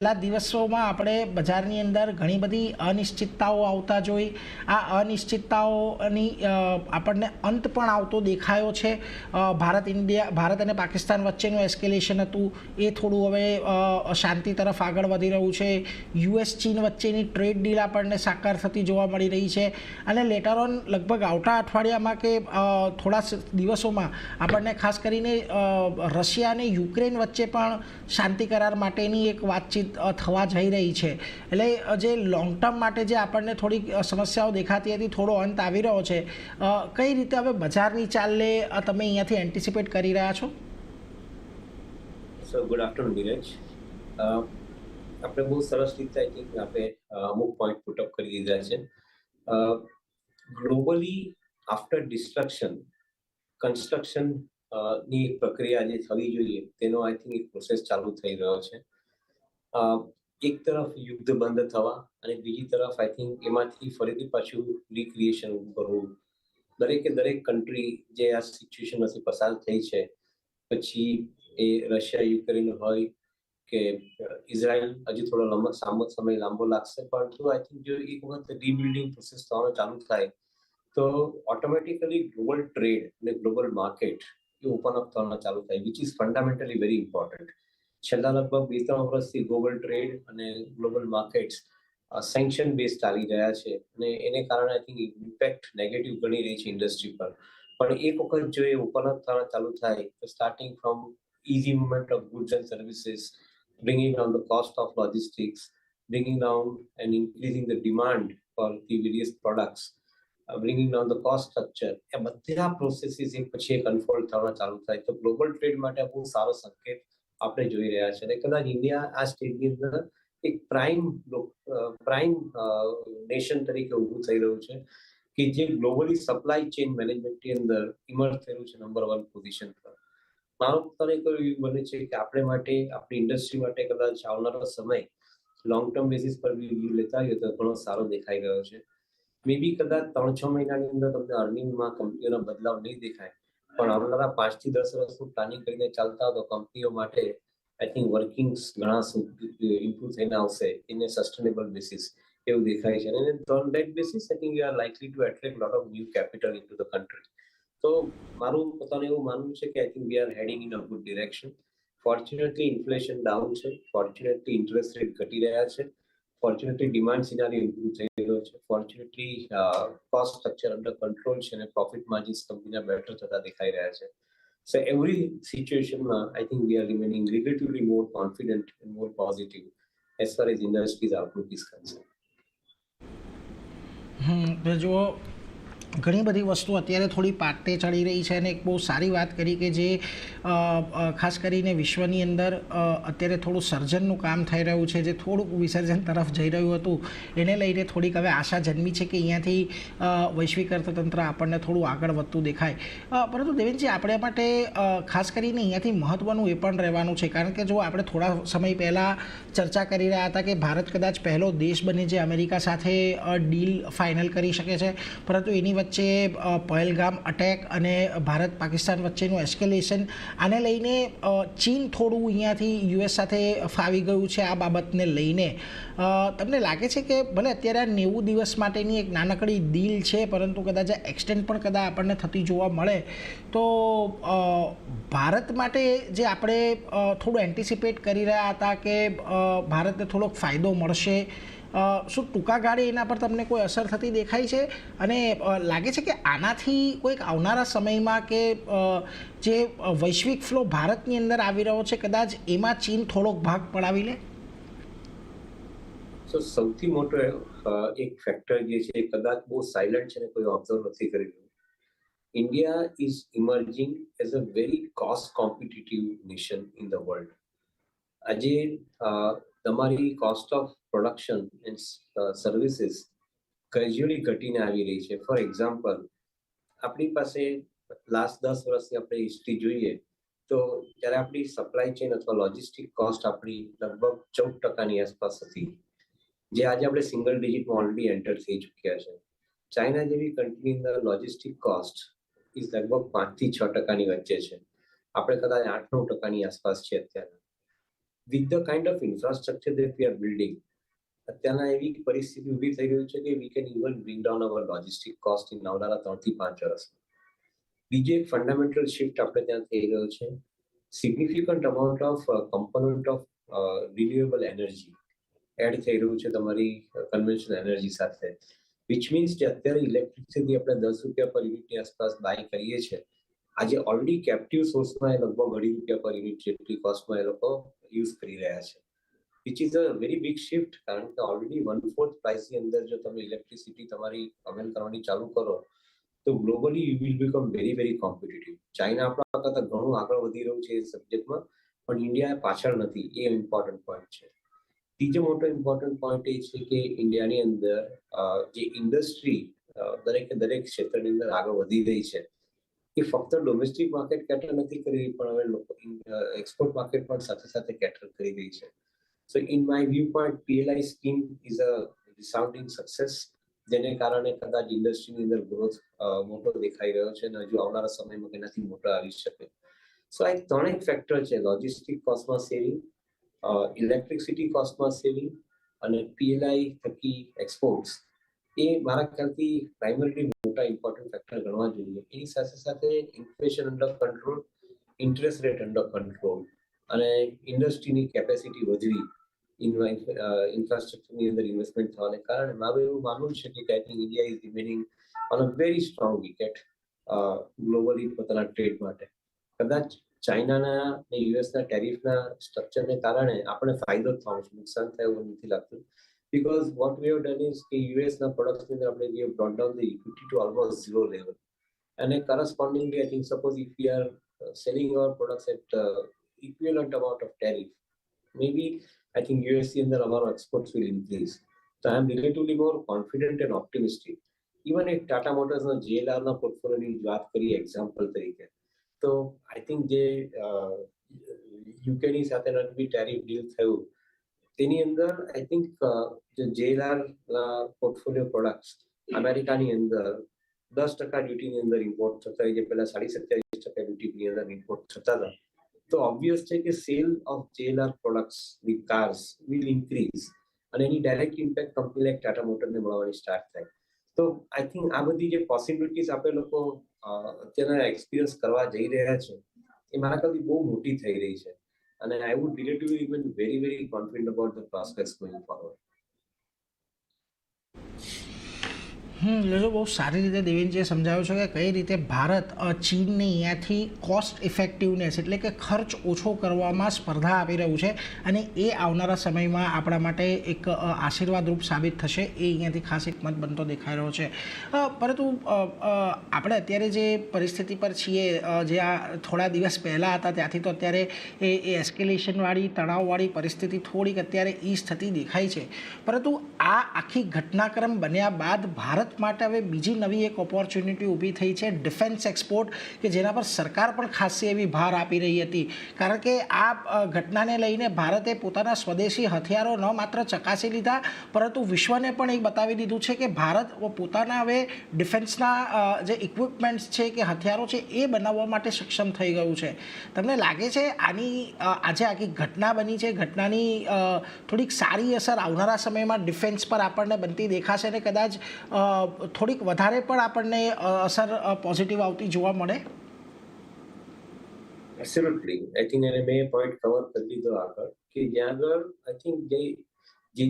છેલ્લા દિવસોમાં આપણે બજારની અંદર ઘણી બધી અનિશ્ચિતતાઓ આવતા જોઈ. આ અનિશ્ચિતતાઓની આપણને અંત પણ આવતો દેખાયો છે. ભારત અને પાકિસ્તાન વચ્ચેનું એસ્કેલેશન હતું એ થોડું હવે શાંતિ તરફ આગળ વધી રહ્યું છે. યુએસ ચીન વચ્ચેની ટ્રેડ ડીલ આપણને સાકાર થતી જોવા મળી રહી છે અને લેટર ઓન લગભગ આવતા અઠવાડિયામાં કે થોડા દિવસોમાં આપણને ખાસ કરીને રશિયા અને યુક્રેન વચ્ચે પણ શાંતિ કરાર માટેની એક વાતચીત થવા જઈ રહી છે. એટલે જે લોંગ ટર્મ માટે જે આપણને થોડીક સમસ્યાઓ દેખાતી હતી થોડો અંત આવી રહ્યો છે. કઈ રીતે હવે બજારની ચાલને તમે અહીંયાથી એન્ટિસિપેટ કરી રહ્યા છો? સો ગુડ આફ્ટરનૂન નીરજ. આપણે બહુ સરસ રીતે આઈ થિંક આપણે અમુક પોઈન્ટ પુટઅપ કરી દીધા છે. ગ્લોબલી આફ્ટર ડિસ્ટ્રક્શન કન્સ્ટ્રક્શન ની પ્રક્રિયા જે થવી જોઈએ તેનો આઈ થિંક એક પ્રોસેસ ચાલુ થઈ રહ્યો છે. એક તરફ યુદ્ધ બંધ થવા અને બીજી તરફ આઈ થિંક એમાંથી ફરીથી પાછું રિક્રિએશન કરવું. દરેક કન્ટ્રી જે આ સિચ્યુએશનમાંથી પસાર થઈ છે, પછી એ રશિયા યુક્રેન હોય કે ઇઝરાયલ, હજી થોડો સમય લાંબો લાગશે, પરંતુ આઈ થિંક જો એક વખત રીબિલ્ડિંગ પ્રોસેસ થવાનો ચાલુ થાય તો ઓટોમેટિકલી ગ્લોબલ ટ્રેડ અને ગ્લોબલ માર્કેટ એ ઓપન અપ થવાના ચાલુ થાય, which is fundamentally very important. છેલ્લા લગભગ 2-3 વર્ષથી ગ્લોબલ ટ્રેડ અને ગ્લોબલ માર્કેટ્સ સેન્કશન બેઝ ચાલી રહ્યા છે અને એને કારણે આઈ થિંક ઇમ્પેક્ટ નેગેટિવ ગણી રહી છે ઇન્ડસ્ટ્રી પર. પણ એક વખત જો એ ઓપન અપ થવાના ચાલુ થાય તો starting from easy movement of goods and services, bringing down the cost of logistics, bringing down and increasing the demand for the various products, bringing down the cost structure, એ બધા processes એક પછી એક unfold થવાના ચાલુ થાય તો global trade માટે બહુ સારો સંકેત આપણે જોઈ રહ્યા છે. અને કદાચ ઇન્ડિયા આ સ્ટેજની અંદર એક પ્રાઇમ નેશન તરીકે ઊભું થઈ રહ્યું છે કે જે ગ્લોબલી સપ્લાય ચેઇન મેનેજમેન્ટની અંદર ઇમર્જ થયેલું છે નંબર 1 પોઝિશન પર. મારું પોતાનું એવું બને છે કે આપણે માટે, આપણી ઇન્ડસ્ટ્રી માટે કદાચ આવનારો સમય લોંગ ટર્મ બેસિસ પર વ્યૂ લેતા હોઈએ તો ઘણો સારો દેખાઈ ગયો છે. મે બી કદાચ 3-6 મહિનાની અંદર તમને અર્નિંગમાં કંપનીઓનો બદલાવ નહીં દેખાય, પણ આવનારા 5 થી 10 વર્ષનું પ્લાનિંગ કરીને ચાલતા હોય તો કંપનીઓ માટે આઈ થિંક વર્કિંગ્સ ઘણા ઇમ્પ્રુવ થઈને આવશે ઇન એ સસ્ટેનેબલ બેસિસ એવું દેખાય છે. અને on that basis I think we R likely two attract lot of new capital into the country. તો મારું પોતાનું એવું માનવું છે કે આઈ think we R heading in a good direction. Fortunately inflation down છે, ફોર્ચ્યુનેટલી ઇન્ટરેસ્ટ રેટ ઘટી રહ્યા છે, ફોર્ચ્યુનેટલી ડિમાન્ડ સિનારિયો ઇમ્પ્રુવ થઈ રહ્યો છે, fortunately cost structure under control છે અને પ્રોફિટ માર્જિન્સ કંપનીના બેટર થતા દેખાઈ રહ્યા છે. સો એવરી સિચ્યુએશનમાં I think we are remaining relatively more confident and more positive as far as industries outlook is concern. જો ઘણી બધી વસ્તુ અત્યારે થોડી પાટે ચડી રહી છે અને એક બહુ સારી વાત કરી કે જે ખાસ કરીને વિશ્વની અંદર અત્યારે થોડું સર્જનનું કામ થઈ રહ્યું છે, જે થોડુંક વિસર્જન તરફ જઈ રહ્યું હતું એને લઈને થોડીક હવે આશા જન્મી છે કે અહીંયાથી વૈશ્વિક અર્થતંત્ર આપણને થોડું આગળ વધતું દેખાય. પરંતુ દેવેનજી, આપણે માટે ખાસ કરીને અહીંયાથી મહત્ત્વનું એ પણ રહેવાનું છે, કારણ કે જો આપણે થોડા સમય પહેલાં ચર્ચા કરી રહ્યા હતા કે ભારત કદાચ પહેલો દેશ બને જે અમેરિકા સાથે ડીલ ફાઇનલ કરી શકે છે, પરંતુ એની વચ્ચે પહેલગામ અટેક અને ભારત પાકિસ્તાન વચ્ચેનું એસ્કેલેશન, આને લઈને ચીન થોડું અહીંયાથી યુએસ સાથે ફાવી ગયું છે આ બાબતને લઈને. તમને લાગે છે કે ભલે અત્યારે 90 દિવસ માટેની એક નાનકડી ડીલ છે, પરંતુ કદાચ એક્સટેન્ડ પણ કદાચ આપણને થતી જોવા મળે તો ભારત માટે જે આપણે થોડું એન્ટિસિપેટ કરી રહ્યા હતા કે ભારતને થોડોક ફાયદો મળશે, શું ટૂંકા ગાળે એના પર તમને કોઈ અસર થતી દેખાય છે? અને લાગે છે કે આનાથી કોઈક આવનારા સમયમાં કે જે વૈશ્વિક ફ્લો ભારતની અંદર આવી રહ્યો છે કદાચ એમાં ચીન થોડોક ભાગ પડાવી લે? સૌથી મોટો એક ફેક્ટર જે છે કદાચ બહુ સાયલન્ટ છે ને કોઈ ઓબ્ઝર્વ નથી કરી રહ્યું. India is emerging as a very cost competitive nation in the world. આજે તમારી cost of production and services gradually ઘટીને આવી રહી છે. ફોર એક્ઝામ્પલ, આપણી પાસે લાસ્ટ 10 વર્ષની આપણે હિસ્ટ્રી જોઈએ તો જ્યારે આપણી સપ્લાય ચેન અથવા લોજિસ્ટિક કોસ્ટ આપણી લગભગ 14% આસપાસ હતી, જે આજે આપણે સિંગલ ડિજિટમાં ઓલરેડી એન્ટર થઈ ચૂક્યા છે. ચાઇના જેવી કન્ટ્રીની અંદર લોજિસ્ટિક કોસ્ટ ઇઝ લગભગ 5 થી 6% વચ્ચે છે. આપણે કદાચ 8-9% આસપાસ છે અત્યારે. with the kind of infrastructure that we are building, અત્યારના એવી પરિસ્થિતિ ઊભી થઈ રહી છે કે we can even bring down our logistic cost in આવનારા 3 થી 5 વર્ષ. બીજો એક ફંડામેન્ટલ શિફ્ટ આપણે ત્યાં થઈ રહ્યો છે. Significant amount of component of renewable energy add થઈ રહ્યું છે તમારી કન્વેન્શનલ એનર્જી સાથે, વિચ મીન્સ કે અત્યારે ઇલેક્ટ્રિસિટી આપણે 10 રૂપિયા પર યુનિટની આસપાસ બાય કરીએ છીએ, આજે ઓલરેડી કેપ્ટિવ સોર્સમાં એ લગભગ 2.5 રૂપિયા પર યુનિટ જેટલી કોસ્ટમાં એ લોકો યુઝ કરી રહ્યા છે, which is a very big shift. કારણ કે ઓલરેડી 1/4 પ્રાઇસની અંદર જો તમે ઇલેક્ટ્રિસિટી તમારી અવેલ કરવાની ચાલુ કરો તો globally you will become very very competitive. China આપણા કરતાં ઘણું આગળ વધી રહ્યું છે એ સબ્જેક્ટમાં, પણ ઇન્ડિયા પાછળ નથી, એ ઇમ્પોર્ટન્ટ પોઈન્ટ છે. ત્રીજો મોટો ઇમ્પોર્ટન્ટ પોઈન્ટ એ છે કે ઇન્ડિયાની અંદર જે ઇન્ડસ્ટ્રી દરેક ક્ષેત્રની અંદર આગળ વધી રહી છે એ ફક્ત ડોમેસ્ટિક માર્કેટ કેટર નથી કરી રહી, પણ હવે લોકો એક્સપોર્ટ માર્કેટ પણ સાથે સાથે કેટર કરી રહી છે. So in my view point PLI scheme is a resounding success, જેને કારણે કદાચ ઇન્ડસ્ટ્રીની અંદર ગ્રોથ મોટો દેખાઈ રહ્યો છે અને હજુ આવનારા સમયમાં એનાથી મોટો આવી શકે. સો આ ત્રણેક ફેક્ટર છે: લોજિસ્ટિક કોસ્ટમાં સેવિંગ, ઇલેક્ટ્રિસિટી કોસ્ટમાં સેવિંગ અને PLI થકી એક્સપોર્ટ્સ. એ મારા ખ્યાલથી પ્રાઇમરીલી મોટા ઇમ્પોર્ટન્ટ ફેક્ટર ગણવા જોઈએ. એની સાથે સાથે inflation under control, interest rate under control અને ઇન્ડસ્ટ્રીની કેપેસિટી વધવી ઇન્ફ્રાસ્ટ્રક્ચરની અંદર ઇન્વેસ્ટમેન્ટ થવાને કારણે મારું એવું માનવું છે કે I think India is remaining on a very strong wicket globally પોતાના ટ્રેડ માટે. કદાચ ચાઇનાના અને યુએસના ટેરિફના સ્ટ્રક્ચરને કારણે આપણે ફાયદો થવાનો છે, નુકસાન થાય એવું નથી લાગતું. Because what we have done is કે યુએસના પ્રોડક્ટ્સની અંદર આપણે we have brought down the equity to almost zero level. And correspondingly, I think suppose if we are selling our products at equivalent amount of tariff, maybe I think USC અંદર અમારો exports will increase. So I am relatively more confident and optimistic. Even if Tata Motorsના JLRના પોર્ટફોલિયોની વાત કરીએ example તરીકે, તો I think જે યુકેની સાથે બી tariff deal થયું તેની અંદર આઈ થિંક જે JLR પોર્ટફોલિયો પ્રોડક્ટ્સ અમેરિકાની અંદર 10% ડ્યુટીની અંદર ઇમ્પોર્ટ થતા હોય, જે પહેલા 27.5% ડ્યુટીની અંદર ઇમ્પોર્ટ થતા હતા. તો ઓબ્વિયસ છે કે sale of JLR products with cars will increase અને એની direct impact company like Tata મોટરને મળવાની સ્ટાર્ટ થાય. તો આઈ થિંક આ બધી જે પોસિબિલિટીઝ આપણે લોકો અત્યારના એક્સપિરિયન્સ કરવા જઈ રહ્યા છે એ મારા ખ્યાલથી બહુ મોટી થઈ રહી છે અને I would relatively even very very confident about the prospects going forward. બહુ સારી રીતે દેવેનજીએ સમજાવ્યું છે કે કઈ રીતે ભારત ચીનને અહીંયાથી કોસ્ટ ઇફેક્ટિવનેસ એટલે કે ખર્ચ ઓછો કરવામાં સ્પર્ધા આપી રહ્યું છે અને એ આવનારા સમયમાં આપણા માટે એક આશીર્વાદરૂપ સાબિત થશે, એ અહીંયાથી ખાસ એક મત બનતો દેખાઈ રહ્યો છે. પરંતુ આપણે અત્યારે જે પરિસ્થિતિ પર છીએ, જે આ થોડા દિવસ પહેલાં હતા ત્યાંથી તો અત્યારે એ એસ્કેલેશનવાળી તણાવવાળી પરિસ્થિતિ થોડીક અત્યારે ઈઝ થતી દેખાય છે. પરંતુ આ આખી ઘટનાક્રમ બન્યા બાદ ભારત માટે હવે બીજી નવી એક ઓપોર્ચ્યુનિટી ઊભી થઈ છે, ડિફેન્સ એક્સપોર્ટ, કે જેના પર સરકાર પણ ખાસી એવી ભાર આપી રહી હતી. કારણ કે આ ઘટનાને લઈને ભારતે પોતાના સ્વદેશી હથિયારો ન માત્ર ચકાસી લીધા પરંતુ વિશ્વને પણ એ બતાવી દીધું છે કે ભારત પોતાના હવે ડિફેન્સના જે ઇક્વિપમેન્ટ્સ છે કે હથિયારો છે એ બનાવવા માટે સક્ષમ થઈ ગયું છે. તમને લાગે છે આની આજે આખી ઘટના બની છે, ઘટનાની થોડીક સારી અસર આવનારા સમયમાં ડિફેન્સ પર આપણને બનતી દેખાશે અને કદાચ થોડીક વધારે પણ આપણને અસર પોઝિટિવ આવતી જોવા મળે? એબ્સોલ્યુટલી. આઈ થિંક એને મેં પોઈન્ટ કવર કરી દીધો આગળ કે જ્યાં આગળ આઈ થિંક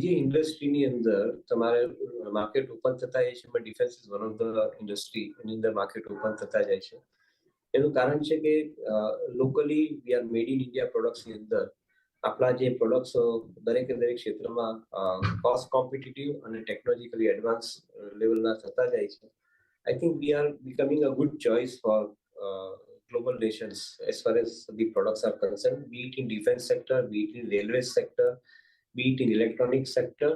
જે ઇન્ડસ્ટ્રીની અંદર તમારે માર્કેટ ઓપન થતા જાય છે, એમાં defence is one of the industry એની અંદર માર્કેટ ઓપન થતા જાય છે. એનું કારણ છે કે locally we are made in India પ્રોડક્ટ્સની અંદર આપણા જે પ્રોડક્ટ્સ દરેક ક્ષેત્રમાં કોસ્ટ કોમ્પિટિટિવ અને ટેકનોલોજીકલી એડવાન્સ લેવલના થતા જાય છે. I think we are becoming a good choice for global nations as far as the products are concerned, be it in defense sector, be it in railway sector, be it in electronic sector,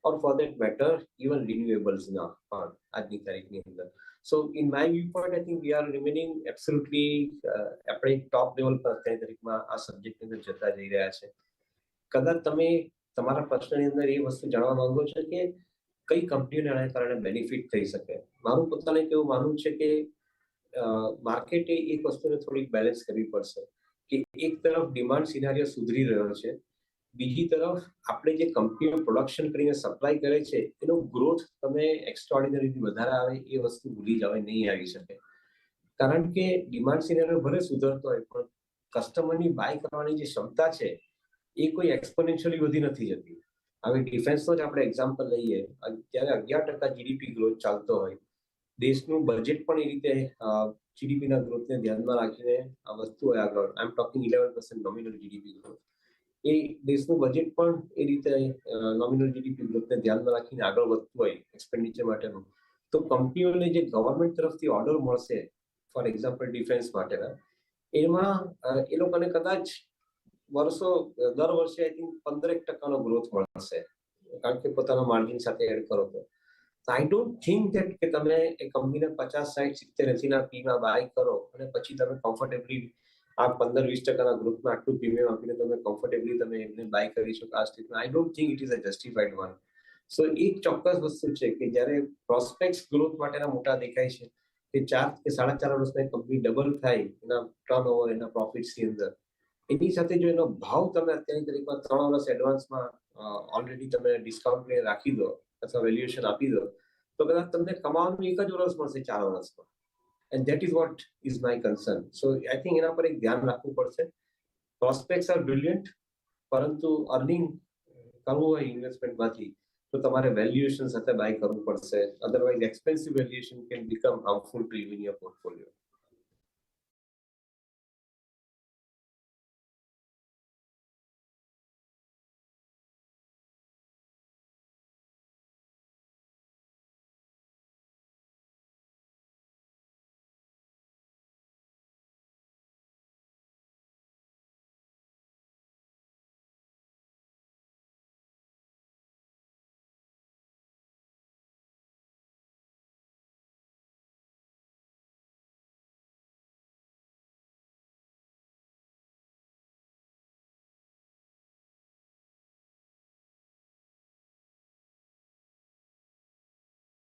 or for that matter, even renewables now on આજની તારીખની અંદર. So in my viewpoint, I think we are remaining absolutely આપણે top level પર અત્યારની તારીખમાં આ સબ્જેક્ટની અંદર જતા જઈ રહ્યા છે. કદાચ તમે તમારા પ્રશ્નની અંદર એ વસ્તુ જાણવા માંગો છો કે કઈ કંપનીઓને આના કારણે બેનિફિટ થઈ શકે. મારું પોતાને કેવું માનવું છે કે માર્કેટે એક વસ્તુને થોડીક બેલેન્સ કરવી પડશે કે એક તરફ ડિમાન્ડ સિનારિયો સુધરી રહ્યો છે બીજી તરફ આપણે જે કંપનીઓ પ્રોડક્શન કરીને સપ્લાય કરે છે એનો ગ્રોથ તમે એક્સ્ટ્રાઓર્ડિનરીથી વધારે આવે એ વસ્તુ ભૂલી જાવ, એ નહીં આવી શકે. કારણ કે ડિમાન્ડ સિનેરિયો ભલે સુધરતો હોય પણ કસ્ટમરની બાય કરવાની જે ક્ષમતા છે એ કોઈ એક્સપોનેન્શિયલી વધી નથી જતી. હવે ડિફેન્સનો જ આપણે એક્ઝામ્પલ લઈએ, અત્યારે 11% જીડીપી ગ્રોથ ચાલતો હોય, દેશનું બજેટ પણ એ રીતે જીડીપીના ગ્રોથને ધ્યાનમાં રાખીને આ વસ્તુ હોય આગળ. I am talking 11% nominal GDP growth. એ દેશનું બજેટ પણ એ રીતે નોમિનલ જીડીપી ગ્રોથને ધ્યાનમાં રાખીને આગળ વધતું હોય એક્સપેન્ડિચર માટેનું, તો કંપનીઓને જે ગવર્મેન્ટ તરફથી ઓર્ડર મળશે ફોર એક્ઝામ્પલ ડિફેન્સ માટેના, એમાં એ લોકોને કદાચ દર વર્ષે આઈ થિંક 15% ગ્રોથ મળશે, કારણ કે પોતાના માર્જિન સાથે એડ કરો તો. આઈ ડોન્ટ થિંક ધેટ કે તમે એ કંપનીને 50, 60, 70, 80 પીમાં બાય કરો અને પછી તમે કમ્ફર્ટેબલી આ 15-20% ગ્રોથમાં આટલું પ્રીમિયમ આપીને તમે કમ્ફર્ટેબલી તમે એમને બાય કરી શકો આ સ્ટેજમાં. I don't think it is a justified one. So એક ચોક્કસ વસ્તુ છે કે જ્યારે પ્રોસ્પેક્ટ્સ ગ્રોથ માટેના મોટા દેખાય છે કે 4 કે 4.5 વર્ષમાં કંપની ડબલ થાય એના ટર્નઓવર, એના પ્રોફિટ્સની અંદર, એની સાથે જો એનો ભાવ તમે અત્યારની તારીખમાં 3 વર્ષ એડવાન્સમાં ઓલરેડી તમે ડિસ્કાઉન્ટ લઈને રાખી દો અથવા વેલ્યુએશન આપી દો, તો કદાચ તમને કમાવાનું એક જ વર્ષ મળશે 4 વર્ષમાં. And that is what is my concern. So I think એના પર એક ધ્યાન રાખવું પડશે. પ્રોસ્પેક્ટ્સ આર બ્રિલિયન્ટ, પરંતુ અર્નિંગ કરવું હોય ઇન્વેસ્ટમેન્ટમાંથી તો તમારે વેલ્યુએશન સાથે બાય કરવું પડશે. Otherwise expensive valuation can become harmful to you in your portfolio.